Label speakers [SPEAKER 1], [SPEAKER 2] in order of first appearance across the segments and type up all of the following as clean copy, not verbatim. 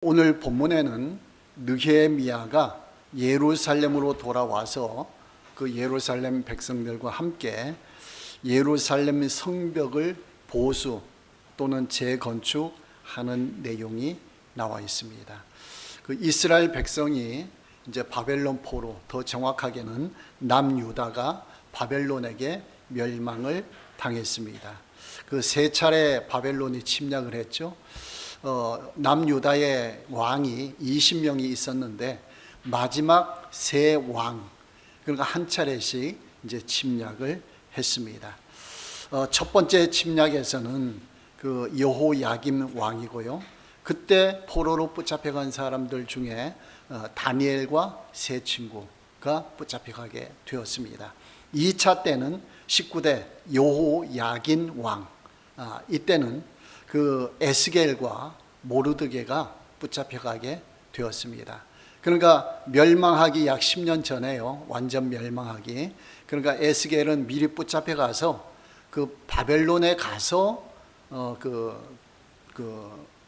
[SPEAKER 1] 오늘 본문에는 느헤미야가 예루살렘으로 돌아와서 그 예루살렘 백성들과 함께 예루살렘 성벽을 보수 또는 재건축하는 내용이 나와 있습니다. 그 이스라엘 백성이 이제 바벨론 포로, 더 정확하게는 남유다가 바벨론에게 멸망을 당했습니다. 그 세 차례 바벨론이 침략을 했죠. 남유다의 왕이 20명이 있었는데 마지막 세 왕, 그러니까 한 차례씩 이제 침략을 했습니다. 첫 번째 침략에서는 그 여호야김 왕이고요. 그때 포로로 붙잡혀간 사람들 중에 다니엘과 세 친구가 붙잡혀가게 되었습니다. 2차 때는 19대 여호야긴 왕, 이때는 그 에스겔과 모르드게가 붙잡혀가게 되었습니다. 그러니까 멸망하기 약 10년 전에요. 완전 멸망하기. 그러니까 에스겔은 미리 붙잡혀가서 그 바벨론에 가서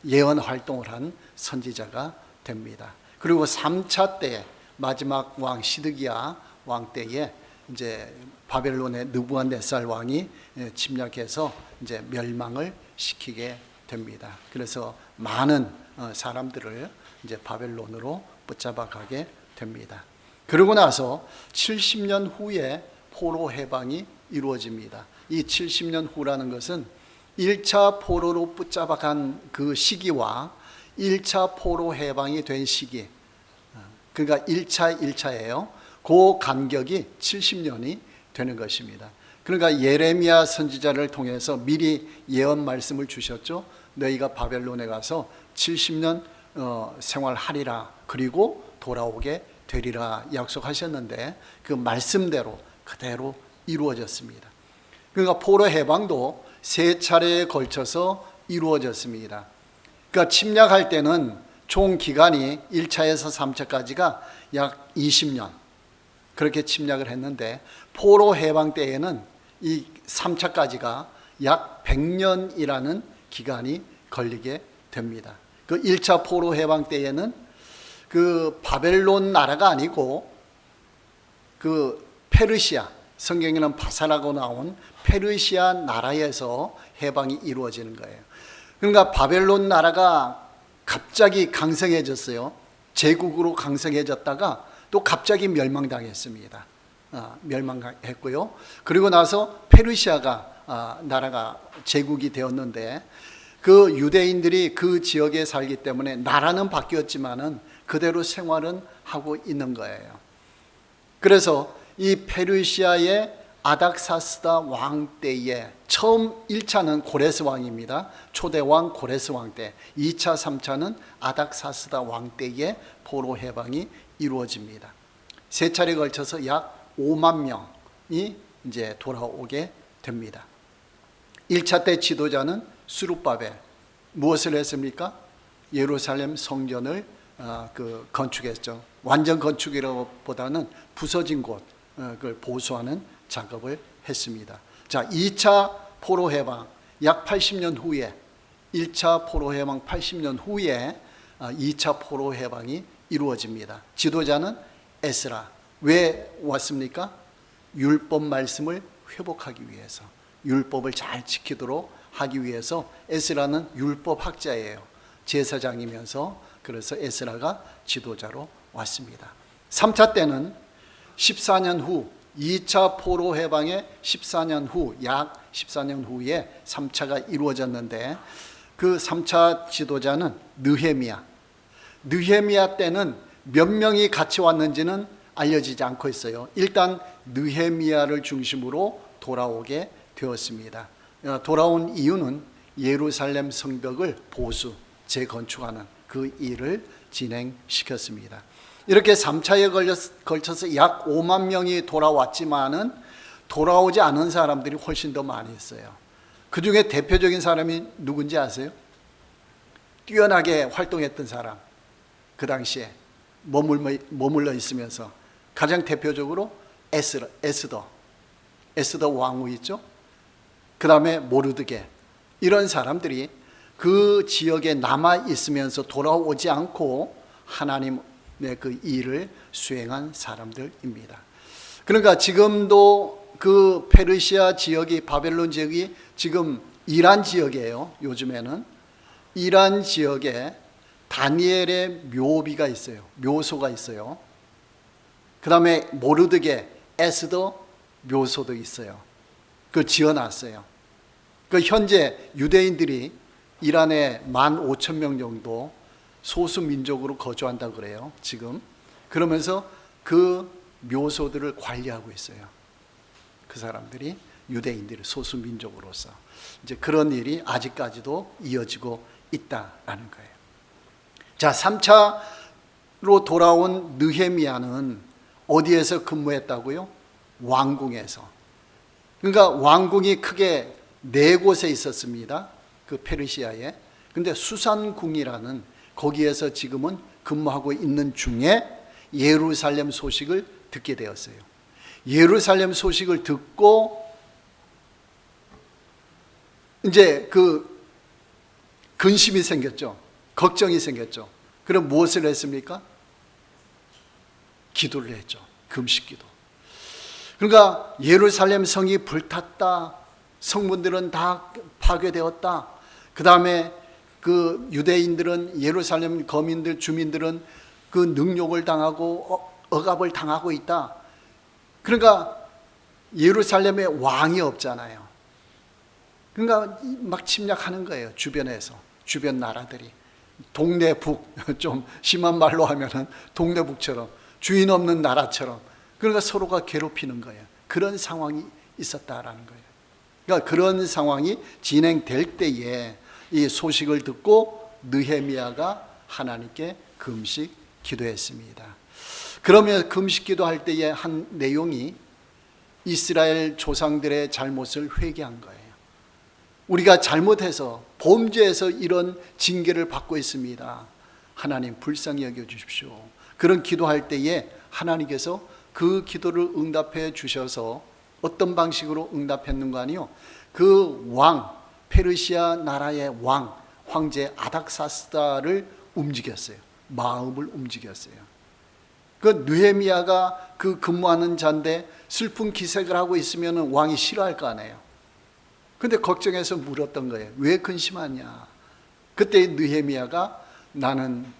[SPEAKER 1] 예언 활동을 한 선지자가 됩니다. 그리고 3차 때 마지막 왕 시드기야 왕 때에 이제 바벨론의 느부갓네살 왕이 침략해서 이제 멸망을 시키게 됩니다. 그래서 많은 사람들을 이제 바벨론으로 붙잡아 가게 됩니다. 그러고 나서 70년 후에 포로 해방이 이루어집니다. 이 70년 후라는 것은 1차 포로로 붙잡아 간 그 시기와 1차 포로 해방이 된 시기, 그러니까 1차예요. 그 간격이 70년이 되는 것입니다. 그러니까 예레미야 선지자를 통해서 미리 예언 말씀을 주셨죠. 너희가 바벨론에 가서 70년 생활하리라, 그리고 돌아오게 되리라 약속하셨는데 그 말씀대로 그대로 이루어졌습니다. 그러니까 포로 해방도 세 차례에 걸쳐서 이루어졌습니다. 그러니까 침략할 때는 총 기간이 1차에서 3차까지가 약 20년 그렇게 침략을 했는데, 포로 해방 때에는 이 3차까지가 약 100년이라는 기간이 걸리게 됩니다. 그 1차 포로 해방 때에는 그 바벨론 나라가 아니고 그 페르시아, 성경에는 바사라고 나온 페르시아 나라에서 해방이 이루어지는 거예요. 그러니까 바벨론 나라가 갑자기 강성해졌어요. 제국으로 강성해졌다가 또 갑자기 멸망당했습니다. 멸망했고요. 그리고 나서 페르시아가 나라가 제국이 되었는데, 그 유대인들이 그 지역에 살기 때문에 나라는 바뀌었지만은 그대로 생활은 하고 있는 거예요. 그래서 이 페르시아의 아닥사스다 왕 때에 처음 1차는 고레스 왕입니다. 초대 왕 고레스 왕 때, 2차, 3차는 아닥사스다 왕 때에 포로 해방이 이루어집니다. 세 차례에 걸쳐서 약 5만 명이 이제 돌아오게 됩니다. 1차 때 지도자는 수룹바벨, 무엇을 했습니까? 예루살렘 성전을 건축했죠. 완전 건축이라기보다는 부서진 곳을 보수하는 작업을 했습니다. 자, 2차 포로 해방 약 80년 후에, 1차 포로 해방 80년 후에 2차 포로 해방이 이루어집니다. 지도자는 에스라. 왜 왔습니까? 율법 말씀을 회복하기 위해서, 율법을 잘 지키도록 하기 위해서. 에스라는 율법 학자예요. 제사장이면서. 그래서 에스라가 지도자로 왔습니다. 3차 때는 14년 후, 2차 포로 해방의 14년 후, 약 14년 후에 3차가 이루어졌는데, 그 3차 지도자는 느헤미야. 느헤미야 때는 몇 명이 같이 왔는지는 알려지지 않고 있어요. 일단 느헤미야를 중심으로 돌아오게 되었습니다. 돌아온 이유는 예루살렘 성벽을 보수, 재건축하는 그 일을 진행시켰습니다. 이렇게 3차에 걸쳐서 약 5만 명이 돌아왔지만은 돌아오지 않은 사람들이 훨씬 더 많이 있어요. 그 중에 대표적인 사람이 누군지 아세요? 뛰어나게 활동했던 사람, 그 당시에 머물러 있으면서 가장 대표적으로 에스더 왕후 있죠. 그 다음에 모르드게, 이런 사람들이 그 지역에 남아 있으면서 돌아오지 않고 하나님의 그 일을 수행한 사람들입니다. 그러니까 지금도 그 페르시아 지역이, 바벨론 지역이 지금 이란 지역이에요. 요즘에는 이란 지역에 다니엘의 묘비가 있어요. 묘소가 있어요. 그 다음에 모르드게 에스더 묘소도 있어요. 그걸 지어놨어요. 그 현재 유대인들이 이란에 15,000명 정도 소수 민족으로 거주한다고 그래요. 지금 그러면서 그 묘소들을 관리하고 있어요. 그 사람들이 유대인들이 소수 민족으로서 이제 그런 일이 아직까지도 이어지고 있다라는 거예요. 자, 3차로 돌아온 느헤미야는 어디에서 근무했다고요? 왕궁에서. 그러니까 왕궁이 크게 4곳에 있었습니다. 그 페르시아에. 근데 수산궁이라는 거기에서 지금은 근무하고 있는 중에 예루살렘 소식을 듣게 되었어요. 예루살렘 소식을 듣고 이제 그 근심이 생겼죠. 걱정이 생겼죠. 그럼 무엇을 했습니까? 기도를 했죠. 금식기도. 그러니까 예루살렘 성이 불탔다. 성문들은 다 파괴되었다. 그 다음에 그 유대인들은, 예루살렘 거민들, 주민들은 그 능욕을 당하고 억압을 당하고 있다. 그러니까 예루살렘에 왕이 없잖아요. 그러니까 막 침략하는 거예요. 주변에서, 주변 나라들이. 동네 북, 좀 심한 말로 하면은 동네 북처럼, 주인 없는 나라처럼. 그러니까 서로가 괴롭히는 거예요. 그런 상황이 있었다라는 거예요. 그러니까 그런 상황이 진행될 때에 이 소식을 듣고 느헤미야가 하나님께 금식 기도했습니다. 그러면 금식 기도할 때에 한 내용이 이스라엘 조상들의 잘못을 회개한 거예요. 우리가 잘못해서, 범죄해서 이런 징계를 받고 있습니다. 하나님 불쌍히 여겨 주십시오. 그런 기도할 때에 하나님께서 그 기도를 응답해 주셔서 어떤 방식으로 응답했는가 하니요, 그 왕, 페르시아 나라의 왕, 황제 아닥사스다를 움직였어요. 마음을 움직였어요. 그 느헤미야가 그 근무하는 자인데 슬픈 기색을 하고 있으면 왕이 싫어할 거 아니에요. 근데 걱정해서 물었던 거예요. 왜 근심하냐? 그때 느헤미야가 나는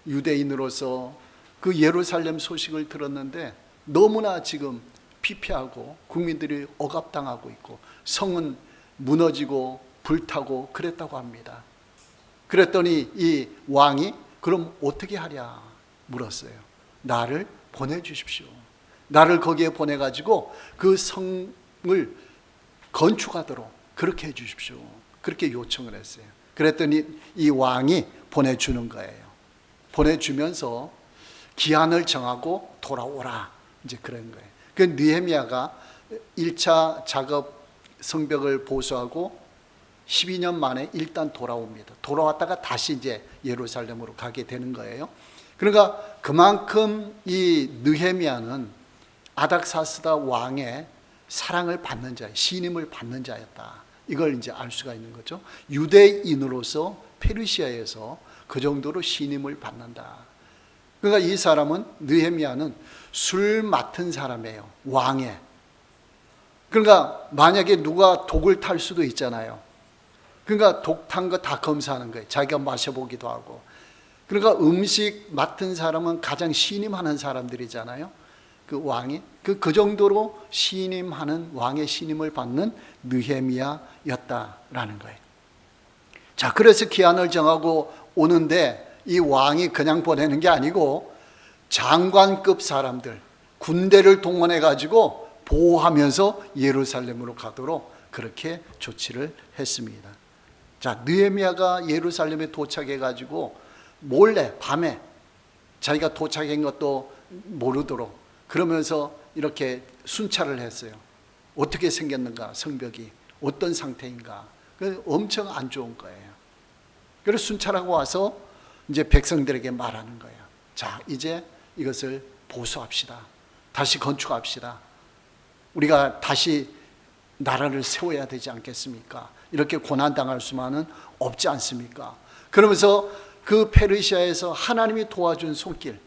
[SPEAKER 1] 유대인으로서 그 예루살렘 소식을 들었는데 너무나 지금 피폐하고 국민들이 억압당하고 있고 성은 무너지고 불타고 그랬다고 합니다. 그랬더니 이 왕이 그럼 어떻게 하랴 물었어요. 나를 보내주십시오. 나를 거기에 보내가지고 그 성을 건축하도록 그렇게 해주십시오. 그렇게 요청을 했어요. 그랬더니 이 왕이 보내주는 거예요. 보내주면서 기한을 정하고 돌아오라, 이제 그런 거예요. 그 느헤미야가 1차 작업 성벽을 보수하고 12년 만에 일단 돌아옵니다. 돌아왔다가 다시 이제 예루살렘으로 가게 되는 거예요. 그러니까 그만큼 이 느헤미야는 아닥사스다 왕의 사랑을 받는 자, 신임을 받는 자였다. 이걸 이제 알 수가 있는 거죠. 유대인으로서 페르시아에서 그 정도로 신임을 받는다. 그러니까 이 사람은, 느헤미야는 술 맡은 사람이에요. 왕의. 그러니까 만약에 누가 독을 탈 수도 있잖아요. 그러니까 독 탄 거 다 검사하는 거예요. 자기가 마셔보기도 하고. 그러니까 음식 맡은 사람은 가장 신임하는 사람들이잖아요. 그 왕이. 그 정도로 신임하는, 왕의 신임을 받는 느헤미야였다라는 거예요. 자, 그래서 기한을 정하고 오는데 이 왕이 그냥 보내는 게 아니고 장관급 사람들, 군대를 동원해 가지고 보호하면서 예루살렘으로 가도록 그렇게 조치를 했습니다. 자, 느헤미야가 예루살렘에 도착해 가지고 몰래 밤에 자기가 도착한 것도 모르도록 그러면서 이렇게 순찰을 했어요. 어떻게 생겼는가, 성벽이 어떤 상태인가. 엄청 안 좋은 거예요. 그래서 순찰하고 와서 이제 백성들에게 말하는 거예요. 자, 이제 이것을 보수합시다. 다시 건축합시다. 우리가 다시 나라를 세워야 되지 않겠습니까? 이렇게 고난당할 수만은 없지 않습니까? 그러면서 그 페르시아에서 하나님이 도와준 손길,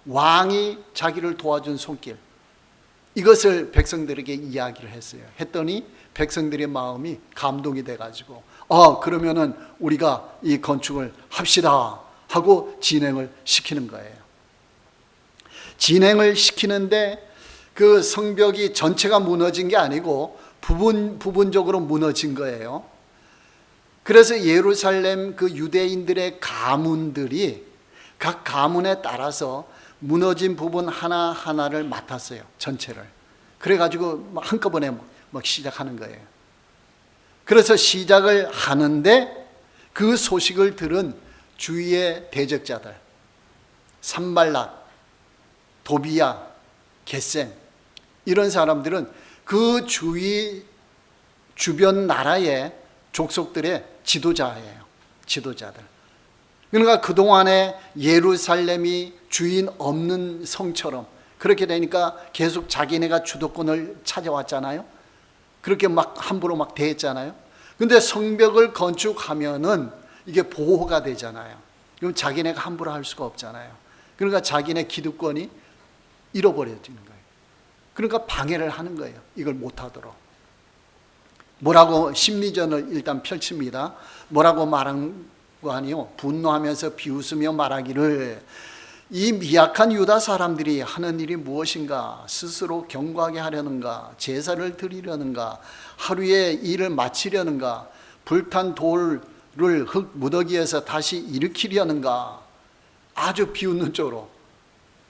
[SPEAKER 1] 왕이 자기를 도와준 손길, 이것을 백성들에게 이야기를 했어요. 했더니 백성들의 마음이 감동이 돼가지고 그러면은 우리가 이 건축을 합시다 하고 진행을 시키는 거예요. 진행을 시키는데 그 성벽이 전체가 무너진 게 아니고 부분적으로 무너진 거예요. 그래서 예루살렘 그 유대인들의 가문들이 각 가문에 따라서 무너진 부분 하나하나를 맡았어요. 전체를. 그래가지고 한꺼번에 막 시작하는 거예요. 그래서 시작을 하는데 그 소식을 들은 주위의 대적자들, 산발랏, 도비야, 겟셈, 이런 사람들은 그 주변 나라의 족속들의 지도자예요. 지도자들. 그러니까 그동안에 예루살렘이 주인 없는 성처럼 그렇게 되니까 계속 자기네가 주도권을 찾아왔잖아요. 그렇게 막 함부로 막 대했잖아요. 근데 성벽을 건축하면은 이게 보호가 되잖아요. 그럼 자기네가 함부로 할 수가 없잖아요. 그러니까 자기네 기득권이 잃어버려지는 거예요. 그러니까 방해를 하는 거예요. 이걸 못하도록. 뭐라고 심리전을 일단 펼칩니다. 뭐라고 말한 거 아니요? 분노하면서 비웃으며 말하기를 이 미약한 유다 사람들이 하는 일이 무엇인가? 스스로 경고하게 하려는가? 제사를 드리려는가? 하루에 일을 마치려는가? 불탄 돌을 흙 무더기에서 다시 일으키려는가? 아주 비웃는 쪽으로.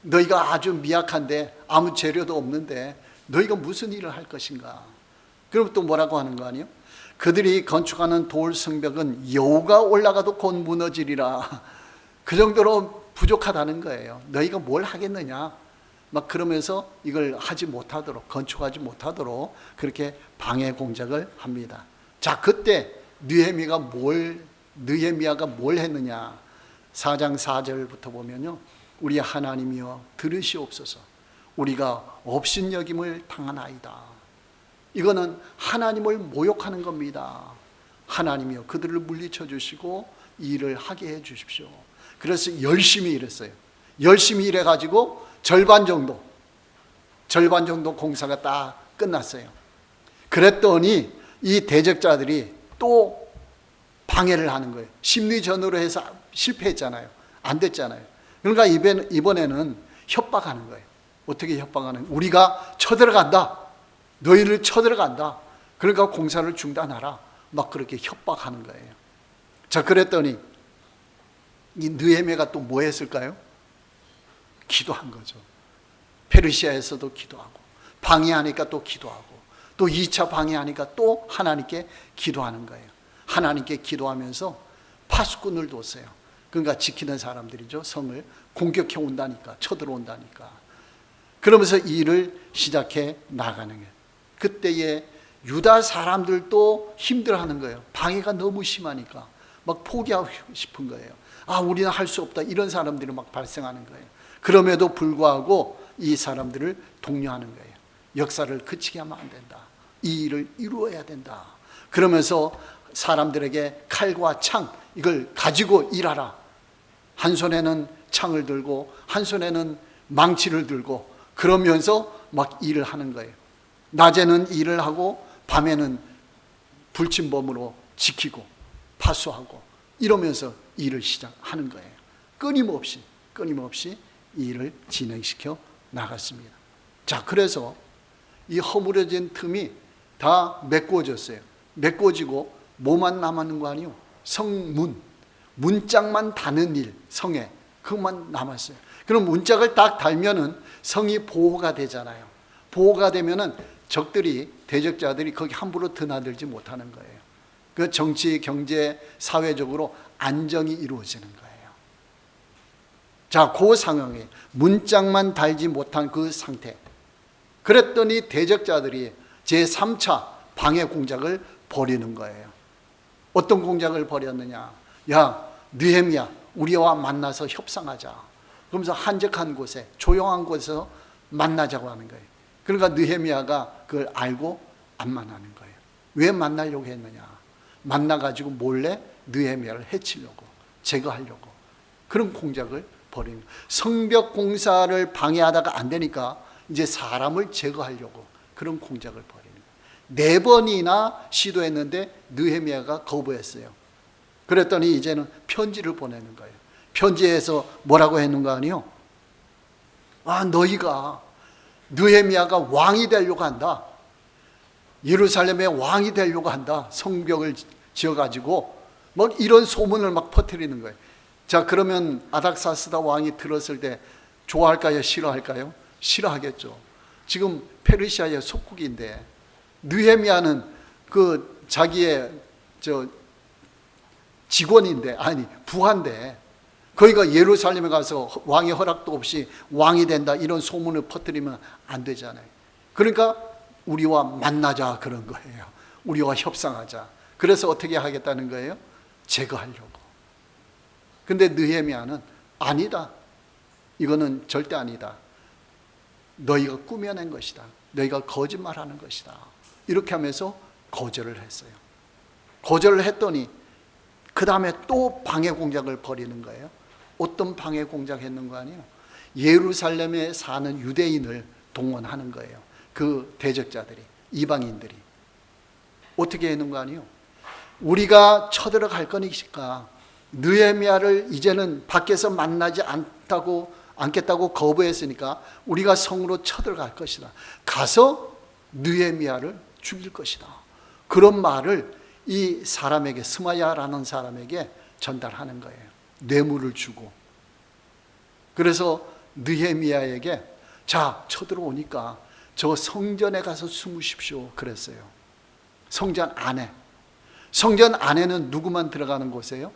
[SPEAKER 1] 너희가 아주 미약한데 아무 재료도 없는데 너희가 무슨 일을 할 것인가? 그럼 또 뭐라고 하는 거 아니에요? 그들이 건축하는 돌 성벽은 여우가 올라가도 곧 무너지리라. 그 정도로 부족하다는 거예요. 너희가 뭘 하겠느냐? 막 그러면서 이걸 하지 못하도록, 건축하지 못하도록 그렇게 방해 공작을 합니다. 자, 그때 느헤미야가 뭘 했느냐? 4장 4절부터 보면요. 우리 하나님이여 들으시옵소서. 우리가 업신여김을 당하나이다. 이거는 하나님을 모욕하는 겁니다. 하나님이여 그들을 물리쳐 주시고 일을 하게 해 주십시오. 그래서 열심히 일했어요. 열심히 일해가지고 절반 정도 공사가 딱 끝났어요. 그랬더니 이 대적자들이 또 방해를 하는 거예요. 심리전으로 해서 실패했잖아요. 안 됐잖아요. 그러니까 이번에는 협박하는 거예요. 어떻게 협박하는 거예요? 우리가 쳐들어간다. 너희를 쳐들어간다. 그러니까 공사를 중단하라. 막 그렇게 협박하는 거예요. 자, 그랬더니 이 느헤미야가 또 뭐 했을까요? 기도한 거죠. 페르시아에서도 기도하고, 방해하니까 또 기도하고, 또 2차 방해하니까 또 하나님께 기도하는 거예요. 하나님께 기도하면서 파수꾼을 뒀어요. 그러니까 지키는 사람들이죠. 성을 공격해 온다니까, 쳐들어온다니까. 그러면서 일을 시작해 나가는 거예요. 그때에 유다 사람들도 힘들어하는 거예요. 방해가 너무 심하니까 막 포기하고 싶은 거예요. 우리는 할 수 없다. 이런 사람들이 막 발생하는 거예요. 그럼에도 불구하고 이 사람들을 독려하는 거예요. 역사를 그치게 하면 안 된다. 이 일을 이루어야 된다. 그러면서 사람들에게 칼과 창 이걸 가지고 일하라. 한 손에는 창을 들고 한 손에는 망치를 들고 그러면서 막 일을 하는 거예요. 낮에는 일을 하고 밤에는 불침범으로 지키고 파수하고 이러면서 일을 시작하는 거예요. 끊임없이 일을 진행시켜 나갔습니다. 자, 그래서 이 허물어진 틈이 다 메꿔졌어요. 메꿔지고 뭐만 남았는 거 아니에요? 성문, 문짝만 다는 일, 성에 그것만 남았어요. 그럼 문짝을 딱 달면은 성이 보호가 되잖아요. 보호가 되면은 적들이, 대적자들이 거기 함부로 드나들지 못하는 거예요. 그 정치, 경제, 사회적으로 안정이 이루어지는 거예요. 자, 그 상황에 문짝만 달지 못한 그 상태. 그랬더니 대적자들이 제3차 방해 공작을 벌이는 거예요. 어떤 공작을 벌였느냐? 야, 느헤미야, 우리와 만나서 협상하자. 그러면서 한적한 곳에, 조용한 곳에서 만나자고 하는 거예요. 그러니까 느헤미야가 그걸 알고 안 만나는 거예요. 왜 만나려고 했느냐? 만나가지고 몰래 느헤미야를 해치려고, 제거하려고 그런 공작을 벌이는 거예요. 성벽 공사를 방해하다가 안 되니까 이제 사람을 제거하려고 그런 공작을 벌이는 거예요. 4번이나 시도했는데 느헤미야가 거부했어요. 그랬더니 이제는 편지를 보내는 거예요. 편지에서 뭐라고 했는가 하니요? 너희가 느헤미야가 왕이 되려고 한다. 예루살렘의 왕이 되려고 한다. 성벽을 지어가지고 뭐 이런 소문을 막 퍼뜨리는 거예요. 자, 그러면 아닥사스다 왕이 들었을 때 좋아할까요? 싫어할까요? 싫어하겠죠. 지금 페르시아의 속국인데 느헤미야는 그 자기의 직원인데, 부하인데 거기가 예루살렘에 가서 왕의 허락도 없이 왕이 된다 이런 소문을 퍼뜨리면 안 되잖아요. 그러니까 우리와 만나자 그런 거예요. 우리와 협상하자. 그래서 어떻게 하겠다는 거예요? 제거하려고. 근데 느헤미야는 아니다. 이거는 절대 아니다. 너희가 꾸며낸 것이다. 너희가 거짓말하는 것이다. 이렇게 하면서 거절을 했어요. 거절을 했더니 그 다음에 또 방해 공작을 벌이는 거예요. 어떤 방해 공작 했는 거 아니에요? 예루살렘에 사는 유대인을 동원하는 거예요. 그 대적자들이, 이방인들이. 어떻게 했는 거 아니에요? 우리가 쳐들어갈 거니까 느헤미야를 이제는 밖에서 만나지 않겠다고 거부했으니까 우리가 성으로 쳐들어갈 것이다. 가서 느헤미야를 죽일 것이다. 그런 말을 이 사람에게, 스마야라는 사람에게 전달하는 거예요. 뇌물을 주고. 그래서 느헤미야에게 자, 쳐들어오니까 저 성전에 가서 숨으십시오 그랬어요. 성전 안에. 성전 안에는 누구만 들어가는 곳이에요?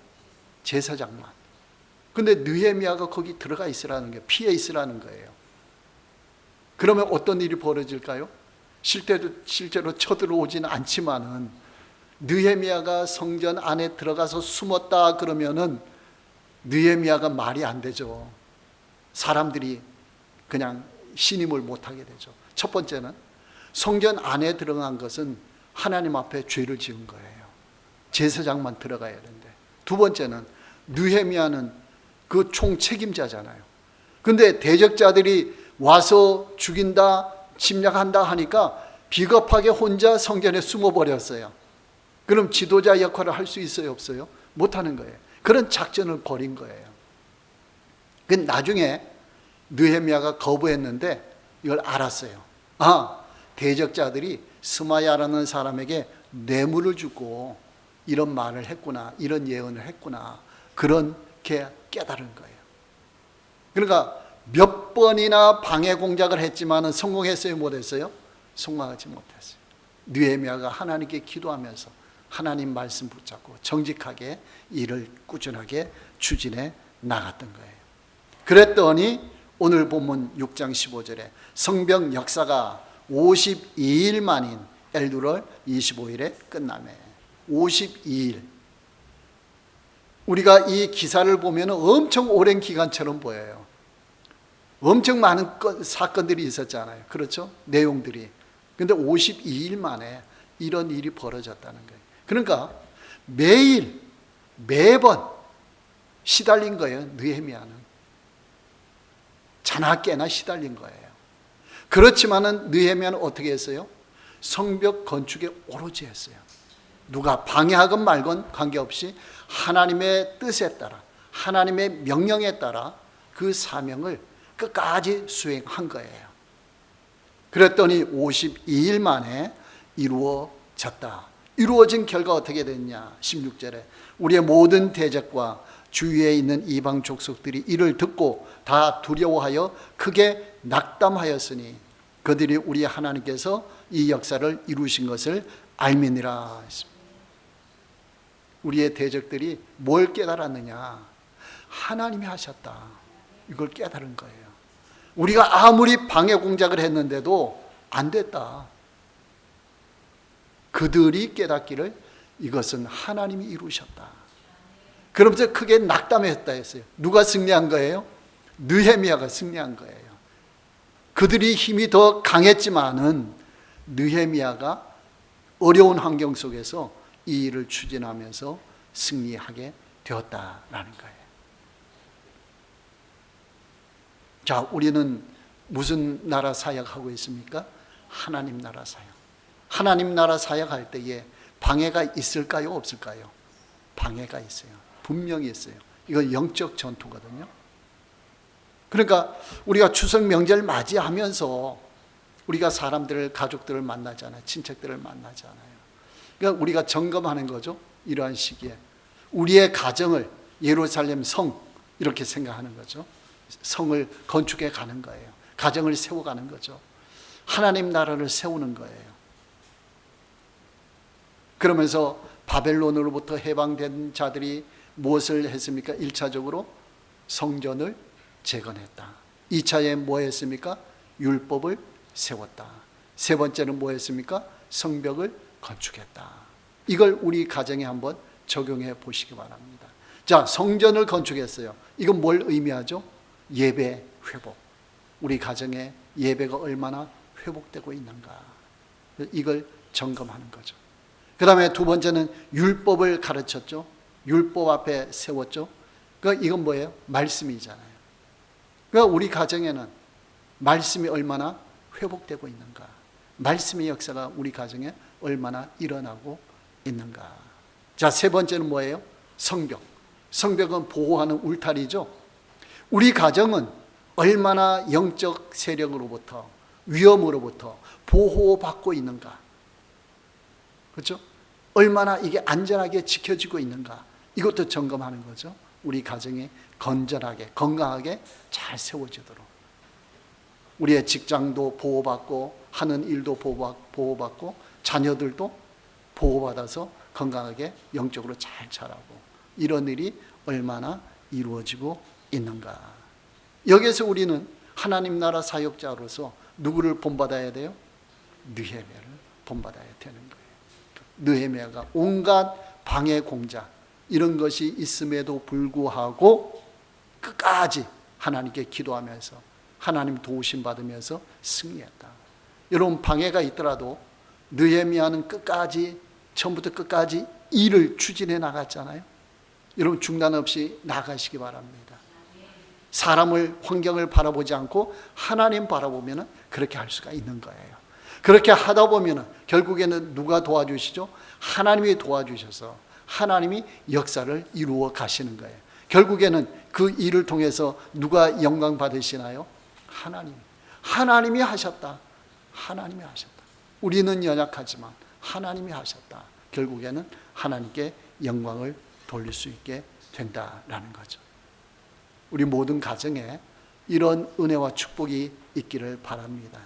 [SPEAKER 1] 제사장만. 근데 느헤미야가 거기 들어가 있으라는 게, 피해 있으라는 거예요. 그러면 어떤 일이 벌어질까요? 실제로 쳐들어오지는 않지만은 느헤미야가 성전 안에 들어가서 숨었다 그러면은 느헤미야가 말이 안 되죠. 사람들이 그냥 신임을 못하게 되죠. 첫 번째는 성전 안에 들어간 것은 하나님 앞에 죄를 지은 거예요. 제사장만 들어가야 되는데. 두 번째는 느헤미야는 그 총책임자잖아요. 근데 대적자들이 와서 죽인다, 침략한다 하니까 비겁하게 혼자 성전에 숨어버렸어요. 그럼 지도자 역할을 할 수 있어요, 없어요? 못하는 거예요. 그런 작전을 벌인 거예요. 그 나중에 느헤미야가 거부했는데 이걸 알았어요. 대적자들이 스마야라는 사람에게 뇌물을 주고 이런 말을 했구나, 이런 예언을 했구나, 그렇게 깨달은 거예요. 그러니까 몇 번이나 방해 공작을 했지만 성공했어요, 못했어요? 성공하지 못했어요. 느헤미야가 하나님께 기도하면서 하나님 말씀 붙잡고 정직하게 일을 꾸준하게 추진해 나갔던 거예요. 그랬더니 오늘 본문 6장 15절에 성벽 역사가 52일 만인 엘두월 25일에 끝나매. 52일. 우리가 이 기사를 보면 엄청 오랜 기간처럼 보여요. 엄청 많은 사건들이 있었잖아요. 그렇죠? 내용들이. 근데 52일 만에 이런 일이 벌어졌다는 거예요. 그러니까 매번 시달린 거예요. 느헤미야는 자나깨나 시달린 거예요. 그렇지만은 느헤미야는 어떻게 했어요? 성벽 건축에 오로지 했어요. 누가 방해하건 말건 관계없이 하나님의 뜻에 따라, 하나님의 명령에 따라 그 사명을 끝까지 수행한 거예요. 그랬더니 52일 만에 이루어졌다. 이루어진 결과 어떻게 됐냐? 16절에 우리의 모든 대적과 주위에 있는 이방 족속들이 이를 듣고 다 두려워하여 크게 낙담하였으니 그들이 우리 하나님께서 이 역사를 이루신 것을 알미니라. 우리의 대적들이 뭘 깨달았느냐? 하나님이 하셨다. 이걸 깨달은 거예요. 우리가 아무리 방해 공작을 했는데도 안 됐다. 그들이 깨닫기를 이것은 하나님이 이루셨다. 그러면서 크게 낙담했다 했어요. 누가 승리한 거예요? 느헤미야가 승리한 거예요. 그들이 힘이 더 강했지만은 느헤미야가 어려운 환경 속에서 이 일을 추진하면서 승리하게 되었다라는 거예요. 자, 우리는 무슨 나라 사역하고 있습니까? 하나님 나라 사역. 하나님 나라 사역할 때에 방해가 있을까요? 없을까요? 방해가 있어요. 분명히 있어요. 이건 영적 전투거든요. 그러니까 우리가 추석 명절 맞이하면서 우리가 사람들을, 가족들을 만나잖아요. 친척들을 만나잖아요. 그러니까 우리가 점검하는 거죠. 이러한 시기에 우리의 가정을 예루살렘 성 이렇게 생각하는 거죠. 성을 건축해 가는 거예요. 가정을 세워가는 거죠. 하나님 나라를 세우는 거예요. 그러면서 바벨론으로부터 해방된 자들이 무엇을 했습니까? 1차적으로 성전을 재건했다. 2차에 뭐 했습니까? 율법을 세웠다. 세 번째는 뭐 했습니까? 성벽을 건축했다. 이걸 우리 가정에 한번 적용해 보시기 바랍니다. 자, 성전을 건축했어요. 이건 뭘 의미하죠? 예배 회복. 우리 가정에 예배가 얼마나 회복되고 있는가, 이걸 점검하는 거죠. 그 다음에 두 번째는 율법을 가르쳤죠. 율법 앞에 세웠죠. 그러니까 이건 뭐예요? 말씀이잖아요. 그러니까 우리 가정에는 말씀이 얼마나 회복되고 있는가, 말씀의 역사가 우리 가정에 얼마나 일어나고 있는가. 자, 세 번째는 뭐예요? 성벽. 성벽은 보호하는 울타리죠. 우리 가정은 얼마나 영적 세력으로부터, 위험으로부터 보호받고 있는가, 그렇죠? 얼마나 이게 안전하게 지켜지고 있는가, 이것도 점검하는 거죠. 우리 가정이 건전하게, 건강하게 잘 세워지도록. 우리의 직장도 보호받고, 하는 일도 보호받고, 자녀들도 보호받아서 건강하게 영적으로 잘 자라고, 이런 일이 얼마나 이루어지고 있는가. 여기에서 우리는 하나님 나라 사역자로서 누구를 본받아야 돼요? 느헤미야를 본받아야 되는 거예요. 느헤미야가 온갖 방해 공작 이런 것이 있음에도 불구하고 끝까지 하나님께 기도하면서 하나님 도우심 받으면서 승리했다. 여러분, 방해가 있더라도 느헤미야는 끝까지, 처음부터 끝까지 일을 추진해 나갔잖아요. 여러분, 중단 없이 나가시기 바랍니다. 사람을, 환경을 바라보지 않고 하나님 바라보면 그렇게 할 수가 있는 거예요. 그렇게 하다 보면 결국에는 누가 도와주시죠? 하나님이 도와주셔서 하나님이 역사를 이루어 가시는 거예요. 결국에는 그 일을 통해서 누가 영광 받으시나요? 하나님. 하나님이 하셨다. 하나님이 하셨다. 우리는 연약하지만 하나님이 하셨다. 결국에는 하나님께 영광을 돌릴 수 있게 된다라는 거죠. 우리 모든 가정에 이런 은혜와 축복이 있기를 바랍니다.